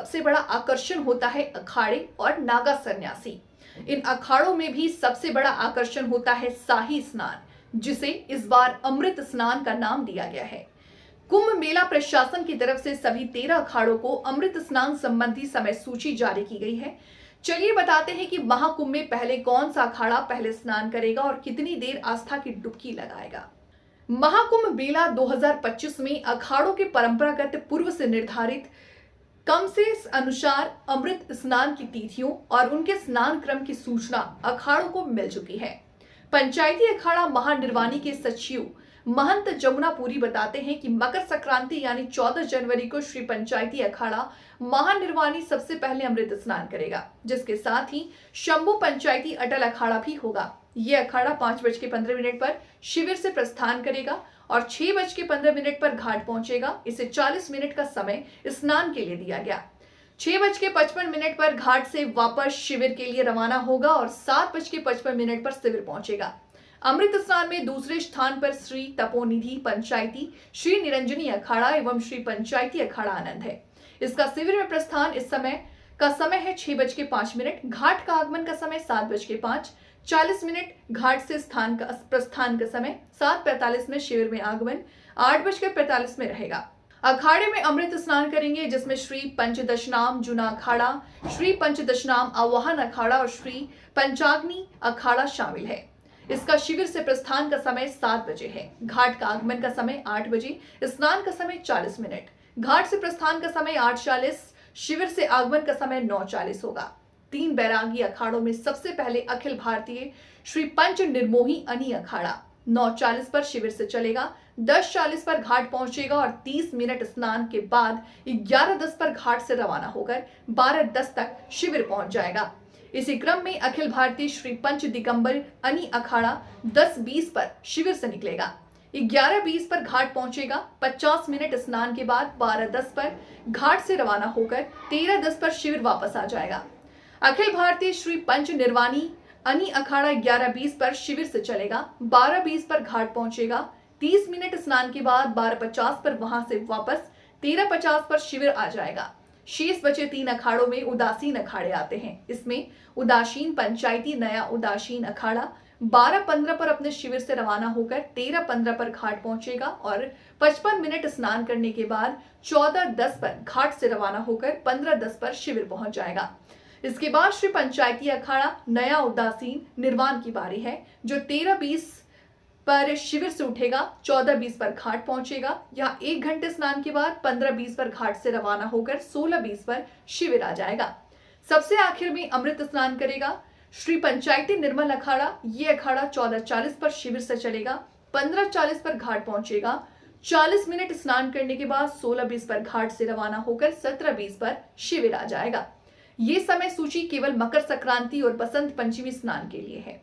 सबसे बड़ा आकर्षण होता है अखाड़े और नागा सन्यासी। इन अखाड़ों में भी सबसे बड़ा आकर्षण होता है शाही स्नान, जिसे इस बार अमृत स्नान का नाम दिया गया है। कुंभ मेला प्रशासन की तरफ से सभी 13 अखाड़ों को अमृत स्नान संबंधी समय सूची जारी की गई है। चलिए बताते हैं कि महाकुंभ में पहले कौन सा अखाड़ा पहले स्नान करेगा और कितनी देर आस्था की डुबकी लगाएगा। महाकुंभ मेला 2025 में अखाड़ों के परंपरागत पूर्व से निर्धारित कम से अनुसार अमृत स्नान की तिथियों और उनके स्नान क्रम की सूचना अखाड़ों को मिल चुकी है। पंचायती अखाड़ा महानिर्वाणी के सचिव महंत जमुनापुरी बताते हैं कि मकर संक्रांति यानी 14 जनवरी को श्री पंचायती अखाड़ा महानिर्वाणी सबसे पहले अमृत स्नान करेगा, जिसके साथ ही शंभू पंचायती अटल अखाड़ा भी होगा। यह अखाड़ा 5:15 पर शिविर से प्रस्थान करेगा और 6:15 पर घाट पहुंचेगा। इसे 40 मिनट का समय स्नान के लिए दिया गया। 6:55 पर घाट से वापस शिविर के लिए रवाना होगा और 7:55 पर शिविर पहुंचेगा। अमृत स्नान में दूसरे स्थान पर श्री तपोनिधि पंचायती, श्री निरंजनी अखाड़ा एवं श्री पंचायती अखाड़ा आनंद है। इसका शिविर में प्रस्थान इस समय का समय है 6:05। घाट का आगमन का समय 7:05, 40 मिनट। घाट से प्रस्थान का समय 7:45 में, शिविर में आगमन 8:45 में रहेगा। अखाड़े में अमृत स्नान करेंगे, जिसमें श्री पंचदशनाम जूना अखाड़ा, श्री पंचदशनाम आवाहन अखाड़ा और श्री पंचाग्नि अखाड़ा शामिल है। इसका शिविर से प्रस्थान का समय 7 बजे है। घाट का आगमन का समय 8 बजे, स्नान का समय 40 मिनट। घाट से प्रस्थान का समय 8:40, शिविर से आगमन का समय 9:40 होगा। 3 बैरागी अखाड़ों में सबसे पहले अखिल भारतीय श्री पंच निर्मोही अनी अखाड़ा 9:40 पर शिविर से चलेगा, 10:40 पर घाट पहुंचेगा और 30 मिनट स्नान के बाद 11:10 पर घाट से रवाना होकर 12:10 तक शिविर पहुंच जाएगा। इसी क्रम में अखिल भारतीय श्री पंच दिगंबर अनी अखाड़ा 10:20 पर शिविर से निकलेगा, 11:20 पर घाट पहुंचेगा, 50 मिनट स्नान के बाद 12:10 पर घाट से रवाना होकर 13:10 पर शिविर वापस आ जाएगा। अखिल भारतीय श्री पंच निर्वाणी अनी अखाड़ा 11:20 पर शिविर से चलेगा, 12:20 पर घाट पहुंचेगा, 30 मिनट स्नान के बाद 12:50 पर वहां से वापस 13:50 पर शिविर आ जाएगा। शेष बचे 3 अखाड़ों में उदासीन अखाड़े आते हैं। इसमें उदासीन पंचायती नया उदासीन अखाड़ा 12:15 पर अपने शिविर से रवाना होकर 13:15 पर घाट पहुंचेगा और 55 मिनट स्नान करने के बाद 14:10 पर घाट से रवाना होकर 15:10 पर शिविर पहुंच जाएगा। इसके बाद श्री पंचायती अखाड़ा नया उदासीन निर्वाण की बारी है, जो 13:20 पर शिविर से उठेगा, 14:20 पर घाट पहुंचेगा। यहाँ 1 घंटे स्नान के बाद 15:20 पर घाट से रवाना होकर 16:20 पर शिविर आ जाएगा। सबसे आखिर में अमृत स्नान करेगा श्री पंचायती निर्मल अखाड़ा। ये अखाड़ा 14:40 पर शिविर से चलेगा, 15:40 पर घाट पहुंचेगा, 40 मिनट स्नान करने के बाद 16:20 पर घाट से रवाना होकर 17:20 पर शिविर आ जाएगा। ये समय सूची केवल मकर संक्रांति और बसंत पंचमी स्नान के लिए है।